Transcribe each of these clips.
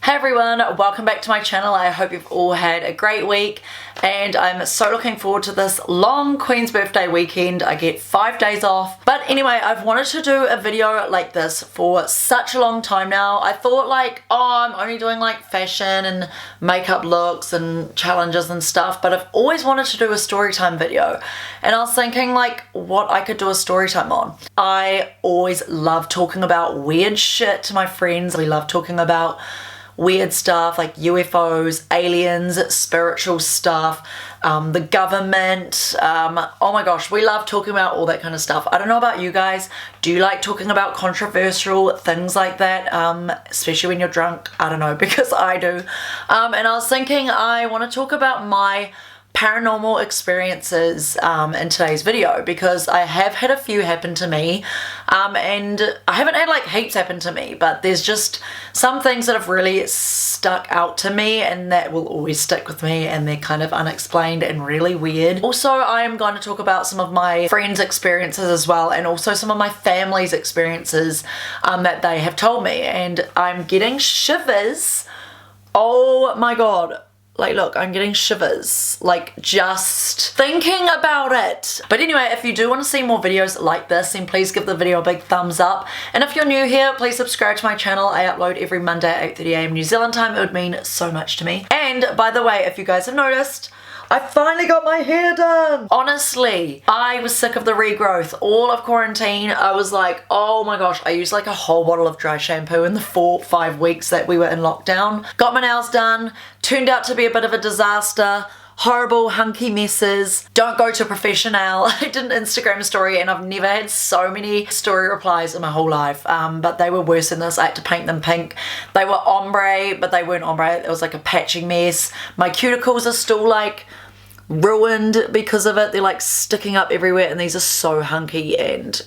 Hey everyone, welcome back to my channel. I hope you've all had a great week and I'm so looking forward to this long Queen's birthday weekend. I get 5 days off. But anyway, I've wanted to do a video like this for such a long time now. I thought like, oh, I'm only doing like fashion and makeup looks and challenges and stuff, but I've always wanted to do a story time video. And I was thinking like what I could do a story time on. I always love talking about weird shit to my friends. We love talking about weird stuff like UFOs, aliens, spiritual stuff, the government. Oh my gosh, we love talking about all that kind of stuff. I don't know about you guys. Do you like talking about controversial things like that? Especially when you're drunk? I don't know, because I do. And I was thinking I want to talk about my paranormal experiences in today's video, because I have had a few happen to me, and I haven't had like heaps happen to me, but there's just some things that have really stuck out to me and that will always stick with me, and they're kind of unexplained and really weird. Also, I am going to talk about some of my friends' experiences as well, and also some of my family's experiences that they have told me, and I'm getting shivers. Oh my god. Like, look, I'm getting shivers, like, just thinking about it. But anyway, if you do want to see more videos like this, then please give the video a big thumbs up. And if you're new here, please subscribe to my channel. I upload every Monday at 8:30 AM New Zealand time. It would mean so much to me. And by the way, if you guys have noticed, I finally got my hair done! Honestly, I was sick of the regrowth. All of quarantine, I was like, oh my gosh, I used like a whole bottle of dry shampoo in the 4-5 weeks that we were in lockdown. Got my nails done, turned out to be a bit of a disaster. Horrible hunky messes. Don't go to a professional. I did an Instagram story and I've never had so many story replies in my whole life, but they were worse than this. I had to paint them pink. They were ombre, but they weren't ombre. It was like a patchy mess. My cuticles are still like ruined because of it. They're like sticking up everywhere and these are so hunky and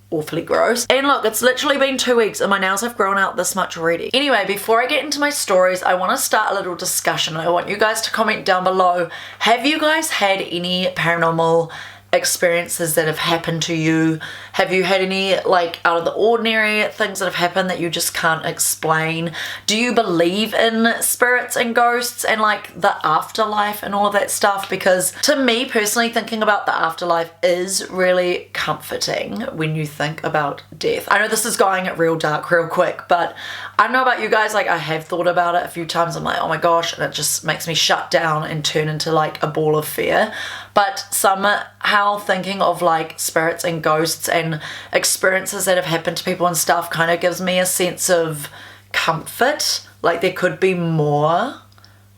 awfully gross. And look, it's literally been 2 weeks and my nails have grown out this much already. Anyway, before I get into my stories, I want to start a little discussion. I want you guys to comment down below. Have you guys had any paranormal experiences that have happened to you? Have you had any like out of the ordinary things that have happened that you just can't explain? Do you believe in spirits and ghosts and like the afterlife and all of that stuff? Because to me personally, thinking about the afterlife is really comforting when you think about death. I know this is going real dark real quick, but I don't know about you guys, like I have thought about it a few times. I'm like, oh my gosh, and it just makes me shut down and turn into like a ball of fear. But somehow thinking of like spirits and ghosts and experiences that have happened to people and stuff kind of gives me a sense of comfort. Like there could be more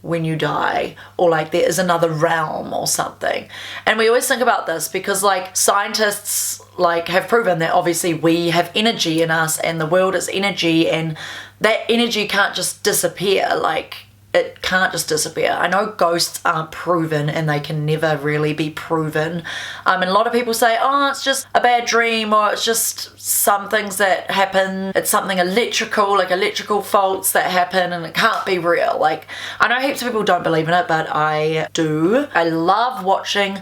when you die, or like there is another realm or something. And we always think about this because like scientists like have proven that obviously we have energy in us and the world is energy, and that energy can't just disappear. Like it can't just disappear. I know ghosts aren't proven and they can never really be proven. And a lot of people say, oh, it's just a bad dream, or it's just some things that happen. It's something electrical, like electrical faults that happen, and it can't be real. Like, I know heaps of people don't believe in it, but I do. I love watching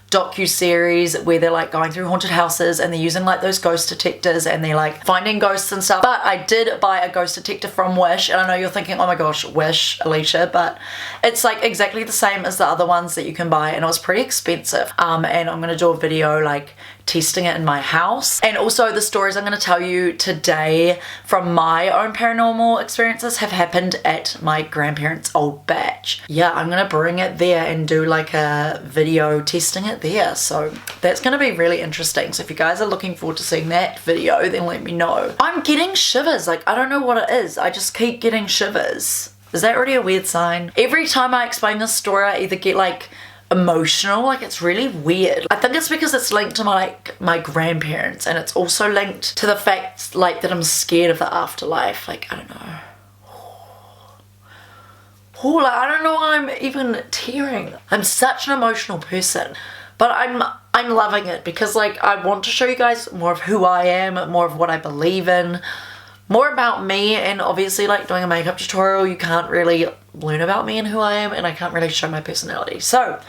docu-series where they're like going through haunted houses and they're using like those ghost detectors and they're like finding ghosts and stuff. But I did buy a ghost detector from Wish, and I know you're thinking, oh my gosh, Wish, Alicia, but it's like exactly the same as the other ones that you can buy, and it was pretty expensive. And I'm gonna do a video like testing it in my house. And also the stories I'm going to tell you today from my own paranormal experiences have happened at my grandparents' old batch. Yeah, I'm going to bring it there and do like a video testing it there. So that's going to be really interesting. So if you guys are looking forward to seeing that video, then let me know. I'm getting shivers. Like, I don't know what it is. I just keep getting shivers. Is that already a weird sign? Every time I explain this story, I either get like emotional, like it's really weird. I think it's because it's linked to my grandparents, and it's also linked to the fact like that I'm scared of the afterlife. Like, I don't know. Oh, like, I don't know why I'm even tearing. I'm such an emotional person, but I'm loving it because like I want to show you guys more of who I am, more of what I believe in, more about me. And obviously like doing a makeup tutorial, you can't really learn about me and who I am, and I can't really show my personality. So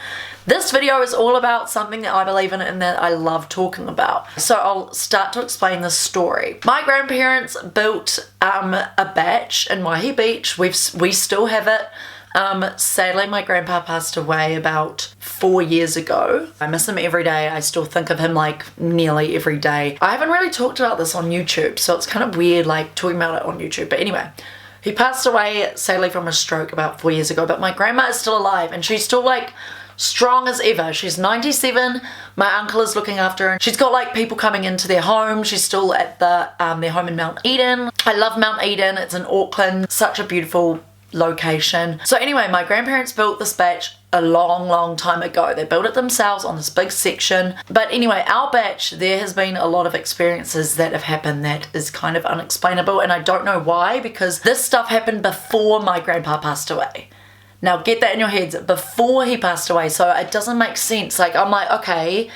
This video is all about something that I believe in and that I love talking about. So I'll start to explain the story. My grandparents built a bach in Waihi Beach. We still have it. Sadly, my grandpa passed away about 4 years ago. I miss him every day. I still think of him like nearly every day. I haven't really talked about this on YouTube, so it's kind of weird like talking about it on YouTube. But anyway, he passed away sadly from a stroke about 4 years ago, but my grandma is still alive and she's still like strong as ever. She's 97. My uncle is looking after her. She's got like people coming into their home. She's still at their home in Mount Eden. I love Mount Eden. It's in Auckland. Such a beautiful location. So anyway, my grandparents built this bach a long time ago. They built it themselves on this big section. But anyway, our bach, there has been a lot of experiences that have happened that is kind of unexplainable, and I don't know why, because this stuff happened before my grandpa passed away. Now get that in your heads, before he passed away, so it doesn't make sense. Like, I'm like, okay,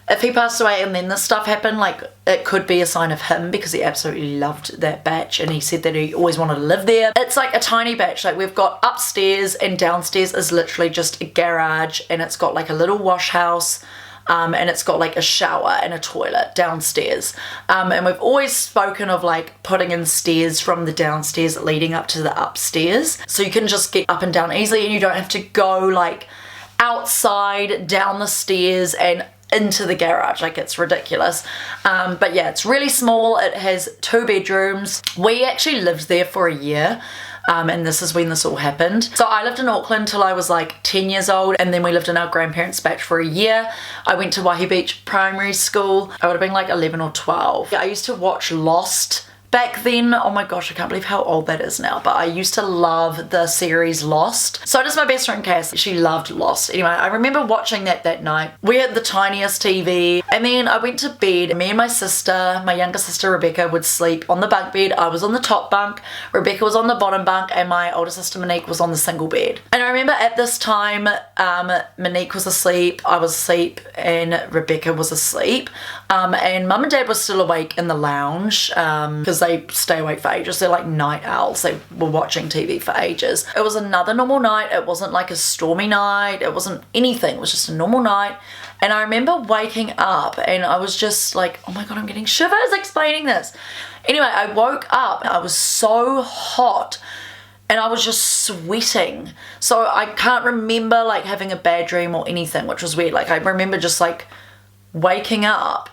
if he passed away and then this stuff happened, like, it could be a sign of him, because he absolutely loved that bach and he said that he always wanted to live there. It's like a tiny bach. Like, we've got upstairs, and downstairs is literally just a garage, and it's got like a little wash house, and it's got like a shower and a toilet downstairs. And we've always spoken of like putting in stairs from the downstairs leading up to the upstairs, so you can just get up and down easily and you don't have to go like outside down the stairs and into the garage. Like, it's ridiculous. But yeah, it's really small. It has 2 bedrooms. We actually lived there for a year. And this is when this all happened. So I lived in Auckland till I was like 10 years old, and then we lived in our grandparents' bach for a year. I went to Waihi Beach Primary School. I would have been like 11 or 12. I used to watch Lost back then. Oh my gosh, I can't believe how old that is now, but I used to love the series Lost. So does my best friend Cass. She loved Lost. Anyway, I remember watching that night. We had the tiniest TV, and then I went to bed. Me and my sister, my younger sister Rebecca, would sleep on the bunk bed. I was on the top bunk, Rebecca was on the bottom bunk, and my older sister Monique was on the single bed. And I remember at this time, Monique was asleep, I was asleep, and Rebecca was asleep. And mum and dad were still awake in the lounge, because they stay awake for ages. They're like night owls. They were watching TV for ages. It was another normal night. It wasn't like a stormy night. It wasn't anything. It was just a normal night. And I remember waking up and I was just like, oh my God, I'm getting shivers explaining this. Anyway, I woke up. I was so hot and I was just sweating. So I can't remember like having a bad dream or anything, which was weird. Like, I remember just like waking up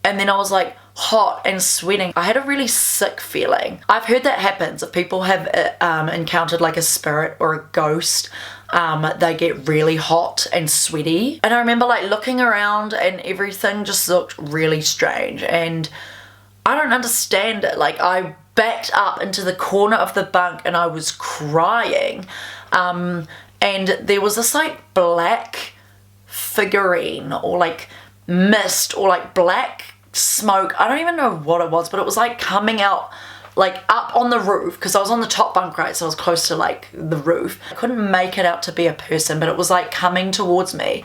and then I was like hot and sweating. I had a really sick feeling. I've heard that happens if people have encountered like a spirit or a ghost. They get really hot and sweaty. And I remember like looking around and everything just looked really strange, and I don't understand it. Like, I backed up into the corner of the bunk and I was crying. And there was this like black figurine or like mist or like black smoke. I don't even know what it was, but it was like coming out like up on the roof, because I was on the top bunk, right, so I was close to like the roof. I couldn't make it out to be a person, but it was like coming towards me,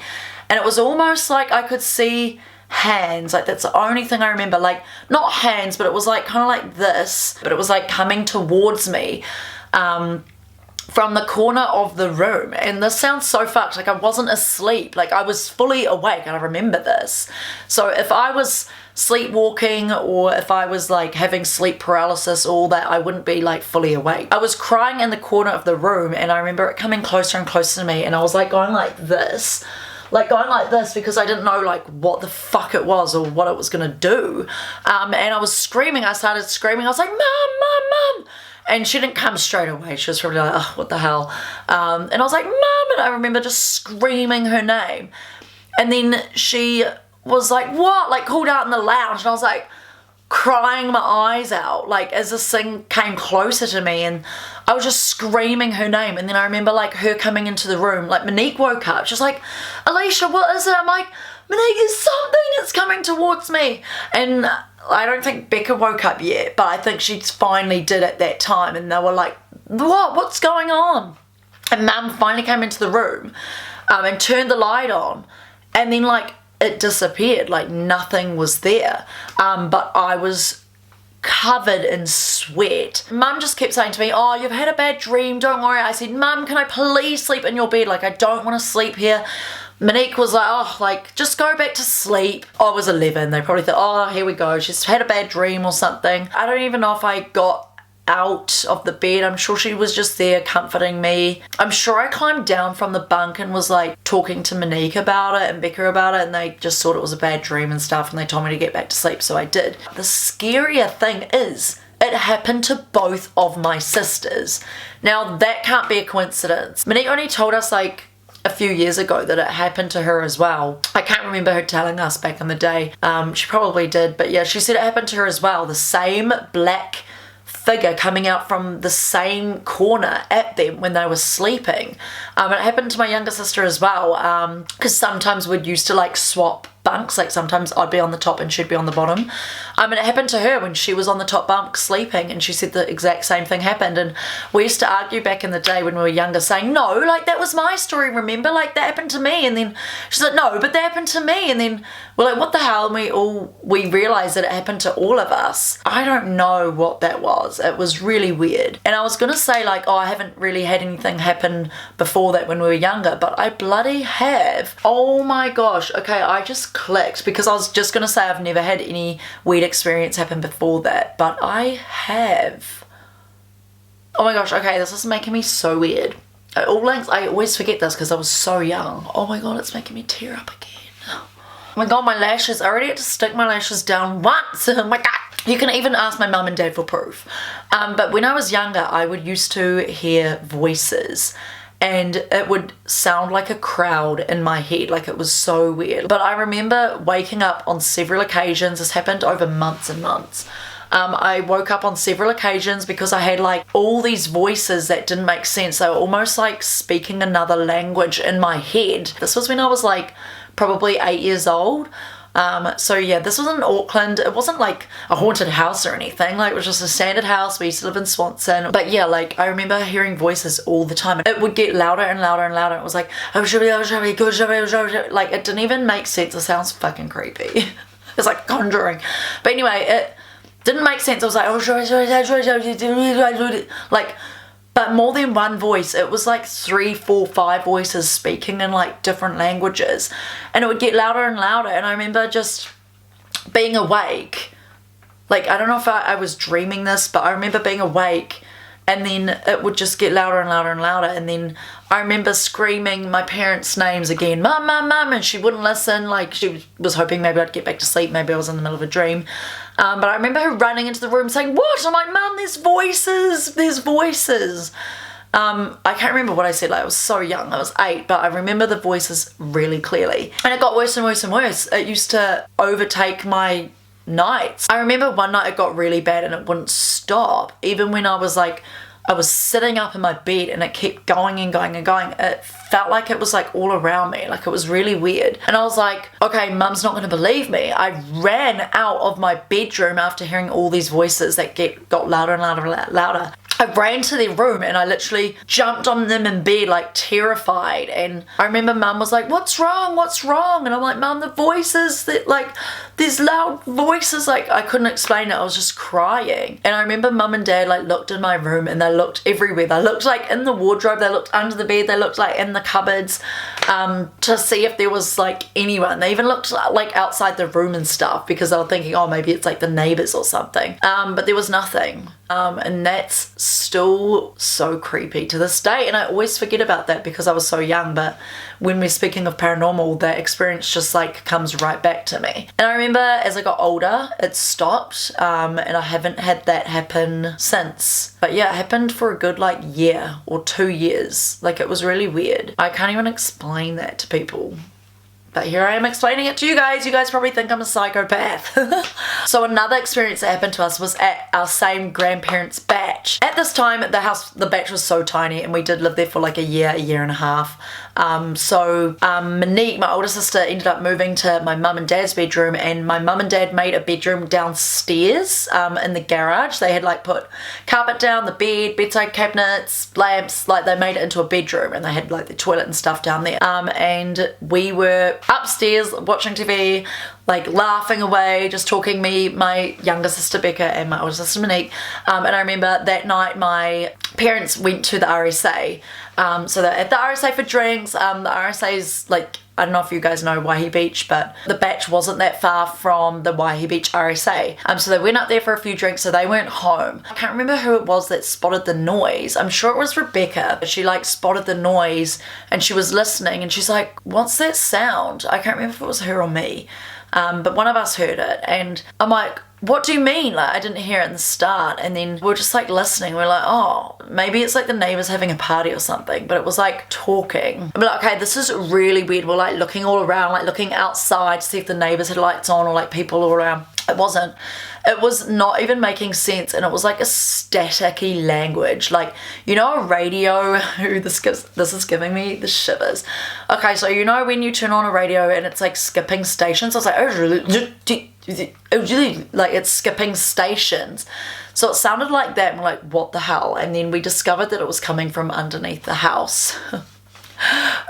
and it was almost like I could see hands. Like, that's the only thing I remember. Like, not hands, but it was like kind of like this, but it was like coming towards me from the corner of the room. And this sounds so fucked. Like, I wasn't asleep. Like, I was fully awake, and I remember this. So if I was sleepwalking or if I was like having sleep paralysis, all that, I wouldn't be like fully awake. I was crying in the corner of the room, and I remember it coming closer and closer to me, and I was like going like this, because I didn't know like what the fuck it was or what it was gonna do. And I was screaming. I started screaming. I was like, Mum, Mum, Mum. And she didn't come straight away. She was probably like, oh, what the hell? And I was like, Mum, and I remember just screaming her name. And then she was like, what? Like, called out in the lounge, and I was like crying my eyes out, like, as this thing came closer to me, and I was just screaming her name. And then I remember like her coming into the room. Like, Monique woke up. She was like, Alicia, what is it? I'm like, Monique, there's something that's coming towards me. And I don't think Becca woke up yet, but I think she finally did at that time. And they were like, what's going on? And Mum finally came into the room and turned the light on, and then like it disappeared. Like, nothing was there. But I was covered in sweat. Mum just kept saying to me, oh, you've had a bad dream, don't worry. I said, Mum, can I please sleep in your bed? Like, I don't want to sleep here. Monique was like, oh, like, just go back to sleep. I was 11. They probably thought, oh, here we go. She's had a bad dream or something. I don't even know if I got out of the bed. I'm sure she was just there comforting me. I'm sure I climbed down from the bunk and was like talking to Monique about it and Becca about it, and they just thought it was a bad dream and stuff, and they told me to get back to sleep, so I did. The scarier thing is, it happened to both of my sisters. Now that can't be a coincidence. Monique only told us like a few years ago that it happened to her as well. I can't remember her telling us back in the day. She probably did, but yeah, she said it happened to her as well. The same black figure coming out from the same corner at them when they were sleeping. It happened to my younger sister as well, because sometimes we'd used to like swap bunks, like sometimes I'd be on the top and she'd be on the bottom. And it happened to her when she was on the top bunk sleeping, and she said the exact same thing happened. And we used to argue back in the day when we were younger, saying, no, like that was my story, remember, like that happened to me. And then she's like, no, but that happened to me. And then we're like, what the hell? And we realized that it happened to all of us. I don't know what that was. It was really weird. And I was gonna say like, oh, I haven't really had anything happen before that when we were younger, but I bloody have. Oh my gosh. Okay, I just clicked, because I was just gonna say I've never had any weird experience happen before that, but I have. Oh my gosh, okay, this is making me so weird. I always forget this because I was so young. Oh my god, it's making me tear up again. Oh my god, my lashes. I already had to stick my lashes down once. Oh my god. You can even ask my mum and dad for proof. But when I was younger, I would used to hear voices, and it would sound like a crowd in my head. Like, it was so weird. But I remember waking up on several occasions. This happened over months and months. I woke up on several occasions because I had like all these voices that didn't make sense. They were almost like speaking another language in my head. This was when I was like probably 8 years old. So yeah, this was in Auckland. It wasn't like a haunted house or anything. Like, it was just a standard house. We used to live in Swanson. But yeah, like, I remember hearing voices all the time. It would get louder and louder and louder. It was like, like, it didn't even make sense. It sounds fucking creepy. It's like Conjuring. But anyway, it didn't make sense. I was like, like, but more than one voice. It was like 3, 4, 5 voices speaking in like different languages, and it would get louder and louder. And I remember just being awake, like, I don't know if I was dreaming this, but I remember being awake, and then it would just get louder and louder and louder. And then I remember screaming my parents' names again, mum, mum, mum, and she wouldn't listen. Like, she was hoping maybe I'd get back to sleep. Maybe I was in the middle of a dream. But I remember her running into the room saying, what? I'm like, mum, there's voices, there's voices. I can't remember what I said. Like, I was so young. I was 8, but I remember the voices really clearly. And it got worse and worse and worse. It used to overtake my nights. I remember one night it got really bad and it wouldn't stop. Even when I was like, I was sitting up in my bed and it kept going and going and going. It felt like it was like all around me. Like, it was really weird. And I was like, okay, mum's not gonna believe me. I ran out of my bedroom after hearing all these voices that got louder and louder and louder. I ran to their room and I literally jumped on them in bed, like, terrified. And I remember mum was like, what's wrong? What's wrong? And I'm like, mum, the voices, that, like, there's loud voices. Like, I couldn't explain it. I was just crying. And I remember mum and dad like looked in my room and they looked everywhere. They looked like in the wardrobe, they looked under the bed, they looked like in the cupboards, to see if there was like anyone. They even looked like outside the room and stuff, because they were thinking, oh, maybe it's like the neighbors or something. But there was nothing. And that's still so creepy to this day, and I always forget about that because I was so young. But when we're speaking of paranormal, that experience just like comes right back to me. And I remember as I got older it stopped, and I haven't had that happen since. But yeah, it happened for a good like year or 2 years. Like, it was really weird. I can't even explain that to people. But here I am explaining it to you guys. You guys probably think I'm a psychopath. So another experience that happened to us was at our same grandparents' batch. At this time, the batch was so tiny, and we did live there for like a year and a half. Monique, my older sister, ended up moving to my mum and dad's bedroom, and my mum and dad made a bedroom downstairs in the garage. They had like put carpet down, the bed, bedside cabinets, lamps, like they made it into a bedroom, and they had like the toilet and stuff down there. And we were upstairs watching TV, like laughing away, just talking, me, my younger sister Becca and my older sister Monique. And I remember that night my parents went to the RSA. So they're at the RSA for drinks. The RSA's like, I don't know if you guys know Waihi Beach, but the batch wasn't that far from the Waihi Beach RSA. So they went up there for a few drinks, so they weren't home. I can't remember who it was that spotted the noise. I'm sure it was Rebecca. She like spotted the noise and she was listening and she's like, what's that sound? I can't remember if it was her or me. But one of us heard it and I'm like, what do you mean? Like, I didn't hear it in the start. And then we're just like listening. We're like, oh, maybe it's like the neighbors having a party or something. But it was like talking. I'm like, okay, this is really weird. We're like looking all around, like looking outside to see if the neighbors had lights on or like people all around. It wasn't. It was not even making sense, and it was like a staticky language. Like, you know, a radio, this is giving me the shivers. Okay, so you know when you turn on a radio and it's like skipping stations? I was like, like it's skipping stations. So it sounded like that, and we're like, what the hell? And then we discovered that it was coming from underneath the house.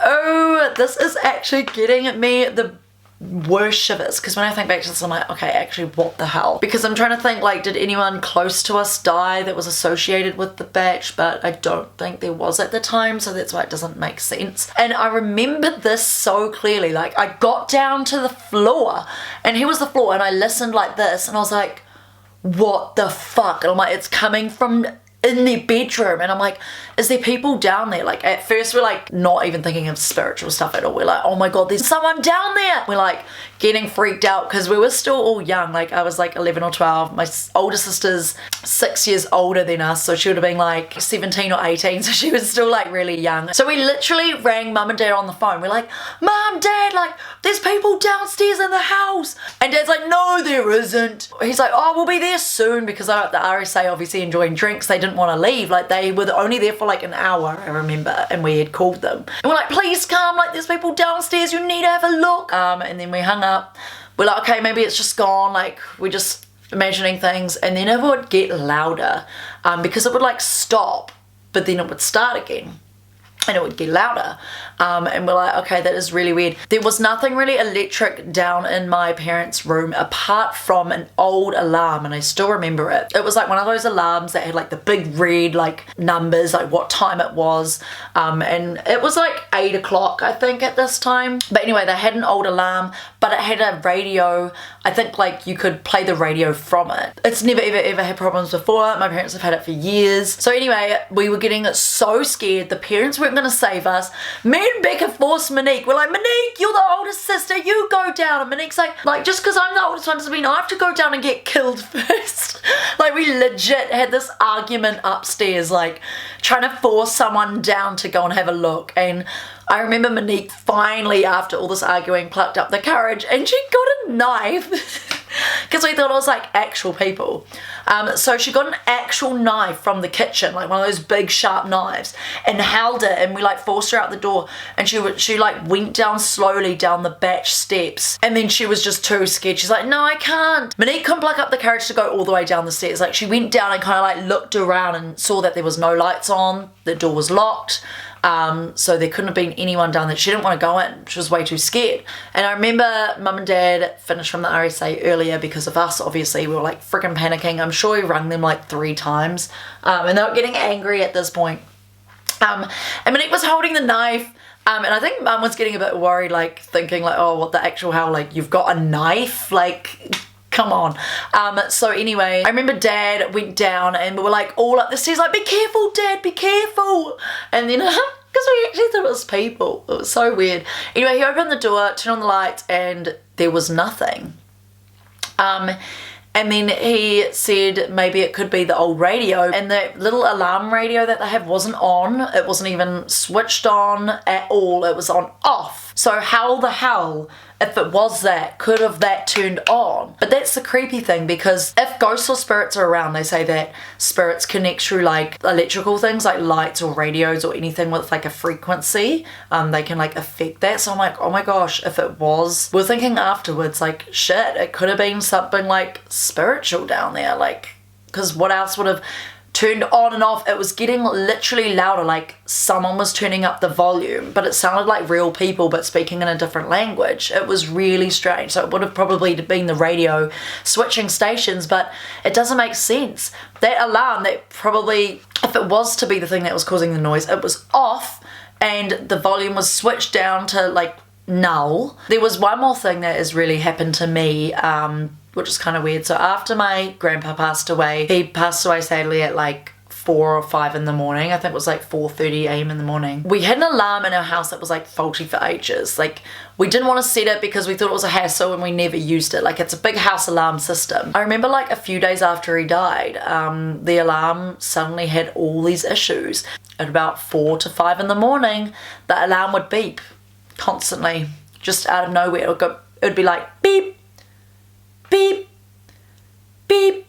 Oh, this is actually getting me the worst shivers, because when I think back to this I'm like, okay, actually what the hell? Because I'm trying to think, like, did anyone close to us die that was associated with the batch? But I don't think there was at the time, so that's why it doesn't make sense. And I remember this so clearly. Like, I got down to the floor and here was the floor and I listened like this and I was like, what the fuck? And I'm like, it's coming from in their bedroom, and I'm like, is there people down there? Like, at first we're like not even thinking of spiritual stuff at all. We're like, oh my god, there's someone down there. We're like getting freaked out because we were still all young. Like, I was like 11 or 12. My older sister's 6 years older than us, so she would have been like 17 or 18, so she was still like really young. So we literally rang mum and dad on the phone. We're like, mum, dad, like there's people downstairs in the house. And dad's like, no there isn't. He's like, oh, we'll be there soon, because they're at the RSA obviously enjoying drinks. They didn't want to leave. Like, they were only there for like an hour, I remember, and we had called them. And we're like, please come, like there's people downstairs, you need to have a look. And then we hung up. We're like, okay, maybe it's just gone. Like, we're just imagining things. And then it would get louder, because it would like stop, but then it would start again. And it would get louder. And we're like, okay, that is really weird. There was nothing really electric down in my parents' room apart from an old alarm, and I still remember it. It was like one of those alarms that had like the big red like numbers, like what time it was. And it was like 8 o'clock, I think, at this time. But anyway, they had an old alarm, but it had a radio. I think like you could play the radio from it. It's never ever had problems before. My parents have had it for years. So anyway, we were getting so scared. The parents weren't gonna save us. Me and Becca forced Monique. We're like, Monique, you're the oldest sister, you go down. And Monique's like just because I'm the oldest one doesn't mean I have to go down and get killed first. Like, we legit had this argument upstairs, like trying to force someone down to go and have a look. And I remember Monique finally, after all this arguing, plucked up the courage and she got a knife because we thought it was like actual people. So she got an actual knife from the kitchen, like one of those big sharp knives, and held it, and we like forced her out the door, and she like went down slowly down the batch steps, and then she was just too scared. She's like, no, I can't. Monique couldn't pluck up the courage to go all the way down the stairs. Like, she went down and kind of like looked around and saw that there was no lights on, the door was locked. So there couldn't have been anyone down there. She didn't want to go in. She was way too scared. And I remember mum and dad finished from the RSA earlier because of us, obviously. We were like freaking panicking. I'm sure we rang them like 3 times. And they were getting angry at this point. And Monique was holding the knife. And I think mum was getting a bit worried, like thinking like, oh, what the actual hell? Like, you've got a knife? Like, come on. So anyway, I remember dad went down and we were like all up the stairs like, be careful, dad, be careful. And then because we actually thought it was people. It was so weird. Anyway, he opened the door, turned on the lights, and there was nothing. And then he said maybe it could be the old radio, and the little alarm radio that they have wasn't on. It wasn't even switched on at all. It was on off. So how the hell, if it was that, could have that turned on? But that's the creepy thing, because if ghosts or spirits are around, they say that spirits connect through like electrical things like lights or radios or anything with like a frequency. They can like affect that. So I'm like, oh my gosh, if it was, we're thinking afterwards like, shit, it could have been something like spiritual down there. Like, because what else would have turned on and off. It was getting literally louder, like someone was turning up the volume, but it sounded like real people but speaking in a different language. It was really strange. So it would have probably been the radio switching stations, but it doesn't make sense. That alarm, that probably, if it was to be the thing that was causing the noise, it was off and the volume was switched down to like null. There was one more thing that has really happened to me, which is kind of weird. So after my grandpa passed away, he passed away sadly at like 4 or 5 in the morning. I think it was like 4:30 a.m. in the morning. We had an alarm in our house that was like faulty for ages. Like we didn't want to set it because we thought it was a hassle and we never used it. Like it's a big house alarm system. I remember like a few days after he died, the alarm suddenly had all these issues. At about 4 to 5 in the morning, the alarm would beep constantly, just out of nowhere. It would be like beep, beep, beep,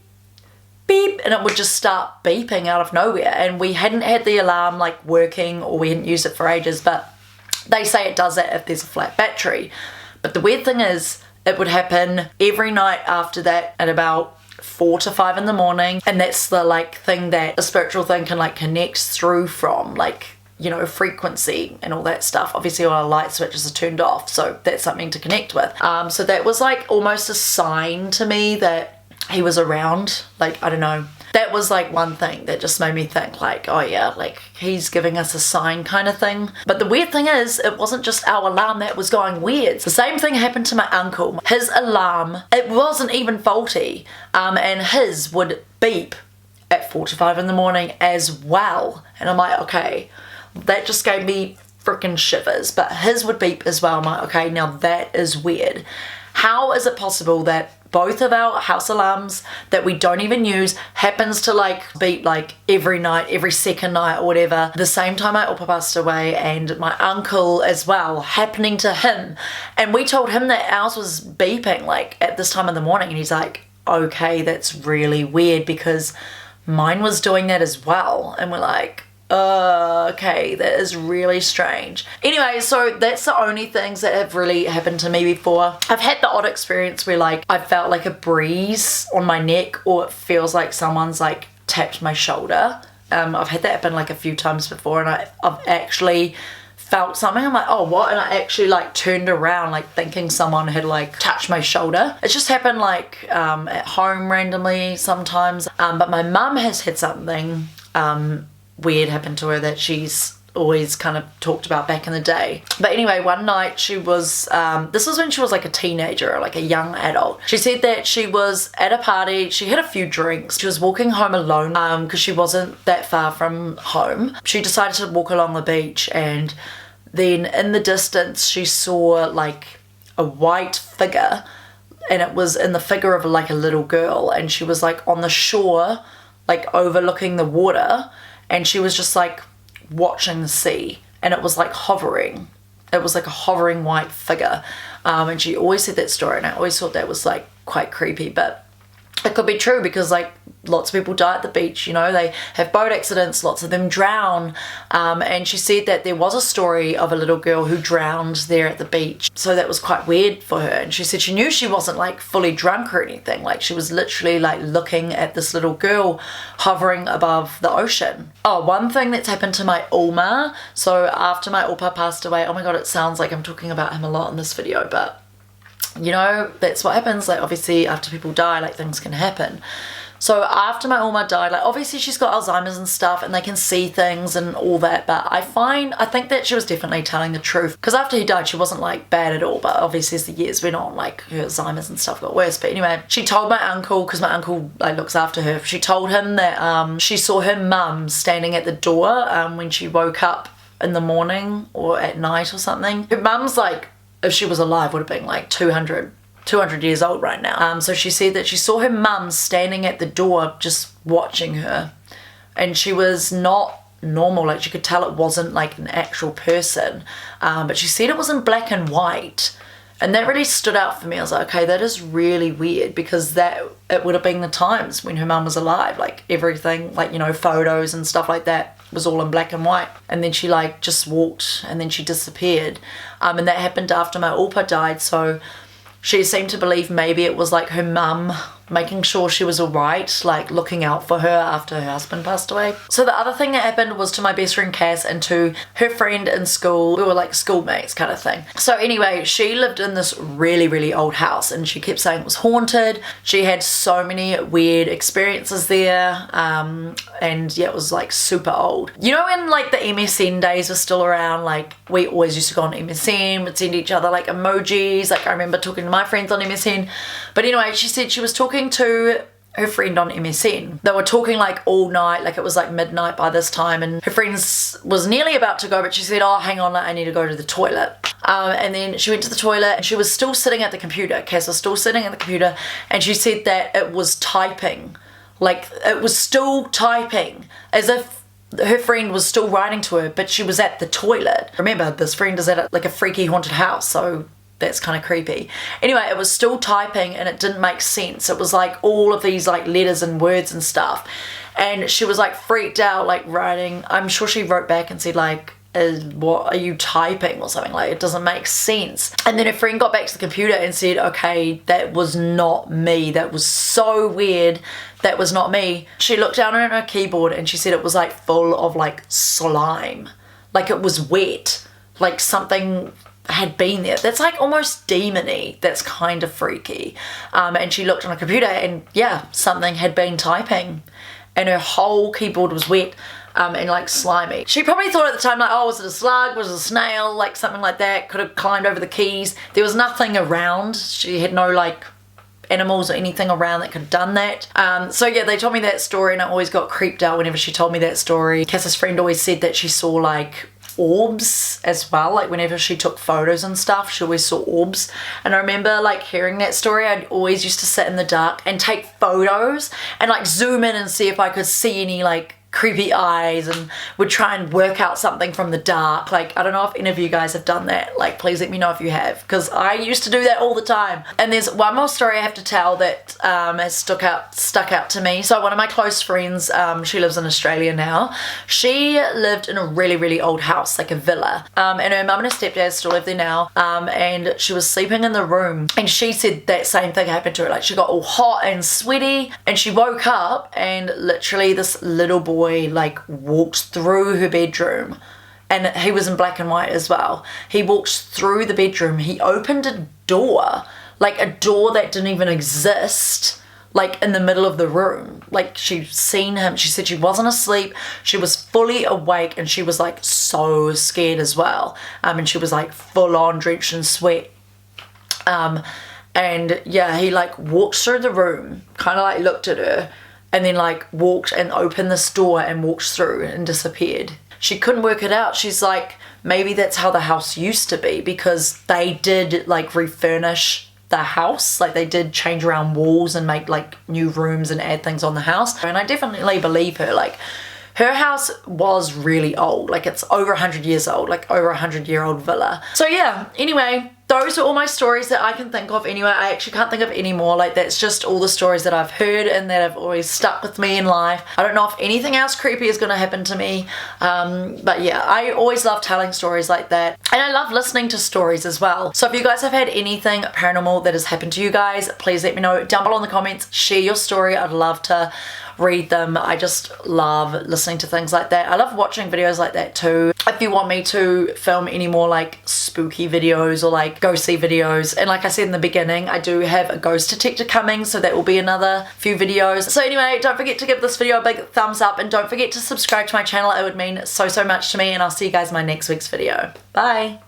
beep, and it would just start beeping out of nowhere. And we hadn't had the alarm like working, or we hadn't used it for ages, but they say it does that if there's a flat battery. But the weird thing is, it would happen every night after that at about 4 to 5 in the morning, and that's the like thing that a spiritual thing can like connect through from, like, you know, frequency and all that stuff. Obviously all our light switches are turned off, so that's something to connect with. So that was like almost a sign to me that he was around. Like, I don't know, that was like one thing that just made me think like, oh yeah, like he's giving us a sign kind of thing. But the weird thing is, it wasn't just our alarm that was going weird. The same thing happened to my uncle. His alarm, it wasn't even faulty, and his would beep at 4 to 5 in the morning as well. And I'm like, okay, that just gave me freaking shivers. But his would beep as well. I'm like, okay, now that is weird. How is it possible that both of our house alarms that we don't even use happens to like beep like every night, every second night or whatever? The same time my Opa passed away, and my uncle as well, happening to him. And we told him that ours was beeping like at this time of the morning, and he's like, okay, that's really weird because mine was doing that as well. And we're like, okay, that is really strange. Anyway, so that's the only things that have really happened to me before. I've had the odd experience where like I felt like a breeze on my neck, or it feels like someone's like tapped my shoulder. I've had that happen like a few times before, and I've actually felt something. I'm like, oh, what? And I actually like turned around like thinking someone had like touched my shoulder. It's just happened like at home randomly sometimes. But my mum has had something weird happened to her that she's always kind of talked about back in the day. But anyway, one night she was, this was when she was like a teenager or like a young adult. She said that she was at a party, she had a few drinks, she was walking home alone because she wasn't that far from home. She decided to walk along the beach, and then in the distance she saw like a white figure, and it was in the figure of like a little girl, and she was like on the shore, like overlooking the water, and she was just like watching the sea, and it was like hovering. It was like a hovering white figure. And she always said that story, and I always thought that was like quite creepy, but it could be true because like lots of people die at the beach, you know, they have boat accidents, lots of them drown. And she said that there was a story of a little girl who drowned there at the beach. So that was quite weird for her. And she said she knew she wasn't like fully drunk or anything. Like she was literally like looking at this little girl hovering above the ocean. Oh, one thing that's happened to my Uma. So after my Opa passed away, oh my God, it sounds like I'm talking about him a lot in this video, but you know, that's what happens. Like obviously after people die, like things can happen. So after my Oma died, like obviously she's got Alzheimer's and stuff, and they can see things and all that, but I think that she was definitely telling the truth, because after he died she wasn't like bad at all, but obviously as the years went on, like her Alzheimer's and stuff got worse. But anyway, she told my uncle, because my uncle like looks after her, she told him that she saw her mum standing at the door when she woke up in the morning or at night or something. Her mum's like, if she was alive, would have been like 200 years old right now. So she said that she saw her mum standing at the door just watching her, and she was not normal. Like she could tell it wasn't like an actual person, but she said it was in black and white, and that really stood out for me. I was like, okay, that is really weird, because that it would have been the times when her mum was alive, like everything, like, you know, photos and stuff like that was all in black and white, and then she like just walked and then she disappeared, and that happened after my Opa died. So she seemed to believe maybe it was like her mum making sure she was alright, like looking out for her after her husband passed away. So the other thing that happened was to my best friend Cass and to her friend in school. We were like schoolmates kind of thing. So anyway, she lived in this really, really old house and she kept saying it was haunted. She had so many weird experiences there, and yeah, it was like super old. You know when like the MSN days were still around, like we always used to go on MSN, we'd send each other like emojis. Like I remember talking to my friends on MSN. But anyway, she said she was talking to her friend on MSN. They were talking like all night, like it was like midnight by this time, and her friend was nearly about to go, but she said, oh, hang on, I need to go to the toilet. And then she went to the toilet and she was still sitting at the computer. Cass was still sitting at the computer and she said that it was typing. Like it was still typing as if her friend was still writing to her, but she was at the toilet. Remember, this friend is at like a freaky haunted house, so that's kind of creepy. Anyway, it was still typing and it didn't make sense. It was like all of these like letters and words and stuff. And she was like freaked out, like writing. I'm sure she wrote back and said like, what are you typing or something, like it doesn't make sense. And then her friend got back to the computer and said, okay, that was not me. That was so weird. That was not me. She looked down at her keyboard and she said it was like full of like slime. Like it was wet. Like something had been there. That's like almost demon-y. That's kind of freaky. And she looked on her computer and yeah, something had been typing and her whole keyboard was wet and like slimy. She probably thought at the time like, oh, was it a slug? Was it a snail? Like something like that. Could have climbed over the keys. There was nothing around. She had no like animals or anything around that could have done that. So yeah, they told me that story and I always got creeped out whenever she told me that story. Cass's friend always said that she saw like orbs as well, like whenever she took photos and stuff she always saw orbs. And I remember like hearing that story, I'd always used to sit in the dark and take photos and like zoom in and see if I could see any like creepy eyes and would try and work out something from the dark. Like I don't know if any of you guys have done that, like please let me know if you have, because I used to do that all the time. And there's one more story I have to tell that has stuck out to me. So one of my close friends, she lives in Australia now, she lived in a really, really old house, like a villa, and her mum and her stepdad still live there now, and she was sleeping in the room and she said that same thing happened to her. Like she got all hot and sweaty and she woke up and literally this little boy like walked through her bedroom, and he was in black and white as well. He walked through the bedroom, he opened a door, like a door that didn't even exist, like in the middle of the room. Like she'd seen him, she said she wasn't asleep, she was fully awake and she was like so scared as well, and she was like full on drenched in sweat. And yeah, he like walked through the room, kind of like looked at her, and then like walked and opened this door and walked through and disappeared. She couldn't work it out. She's like, maybe that's how the house used to be, because they did like refurnish the house. Like they did change around walls and make like new rooms and add things on the house. And I definitely believe her. Like her house was really old. Like it's over 100 years old, like over 100-year-old villa. So yeah, anyway, those are all my stories that I can think of anyway. I actually can't think of any more. Like that's just all the stories that I've heard and that have always stuck with me in life. I don't know if anything else creepy is going to happen to me. But yeah, I always love telling stories like that. And I love listening to stories as well. So if you guys have had anything paranormal that has happened to you guys, please let me know down below in the comments. Share your story. I'd love to read them. I just love listening to things like that. I love watching videos like that too. If you want me to film any more like spooky videos or like ghostly videos, and like I said in the beginning, I do have a ghost detector coming, so that will be another few videos. So anyway, don't forget to give this video a big thumbs up and don't forget to subscribe to my channel. It would mean so much to me, and I'll see you guys in my next week's video. Bye.